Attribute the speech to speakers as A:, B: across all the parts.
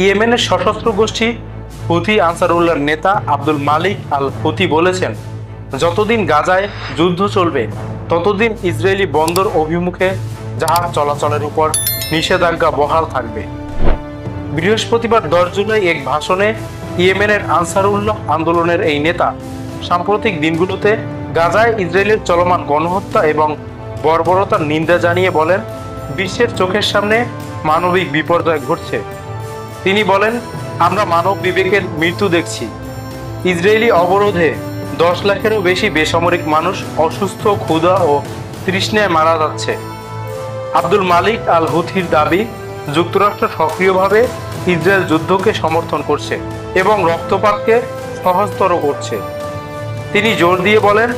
A: ইয়েমেনের সশস্ত্র গোষ্ঠী হুথি আনসারুল্লাহর নেতা আব্দুল মালিক আল হুথি বলেছেন, যতদিন গাজায় যুদ্ধ চলবে ততদিন ইসরায়েলি বন্দর অভিমুখে জাহাজ চলাচলের উপর নিষেধাজ্ঞা বহাল থাকবে। বৃহস্পতিবার 10 জুলাই এক ভাষণে ইয়েমেনের আনসারুল্লাহ আন্দোলনের এই নেতা সাম্প্রতিক দিনগুলোতে গাজায় ইসরায়েলের চলমান গণহত্যা এবং বর্বরতার নিন্দা জানিয়ে বলেন, বিশ্বের চোখের সামনে মানবিক বিপর্যয় ঘটছে। তিনি বলেন, আমরা মানব বিবেকের মৃত্যু দেখছি। ইসরায়েলি অবরোধে 10 লাখেরও বেশি বেসামরিক মানুষ অসুস্থ, ক্ষুধা ও তৃষ্ণায় মারা যাচ্ছে। আব্দুল মালিক আল হুথির দাবি, যুক্তরাষ্ট্র সক্রিয়ভাবে ইসরায়েল যুদ্ধকে সমর্থন করছে এবং রক্তপাতকে সহজতর করছে। তিনি জোর দিয়ে বলেন,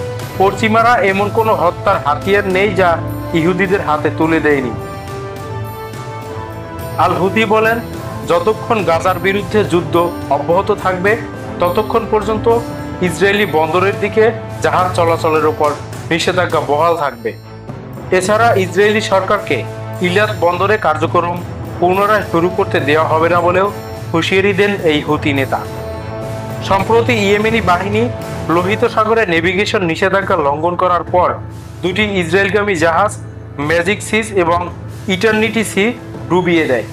A: পশ্চিমারা এমন কোনো হত্যার হাতিয়ার নেই যা ইহুদিদের হাতে তুলে দেয়নি। আল হুথি বলেন, যতক্ষণ গাজার বিরুদ্ধে যুদ্ধ অব্যাহত থাকবে ততক্ষণ পর্যন্ত ইসরায়েলি বন্দরের দিকে জাহাজ চলাচলের উপর নিষেধাজ্ঞা বহাল থাকবে। এছাড়া ইসরায়েলি সরকারকে ইলাত বন্দরে কার্যক্রম পুনরায় শুরু করতে দেওয়া হবে না বলেও হুঁশিয়ারি দেন এই হুথি নেতা। সম্প্রতি ইয়েমেনি বাহিনী লোহিত সাগরে নেভিগেশন নিষেধাজ্ঞা লঙ্ঘন করার পর দুটি ইসরায়েলগামী জাহাজ ম্যাজিক সিজ এবং ইটারনিটি সি ডুবিয়ে দেয়।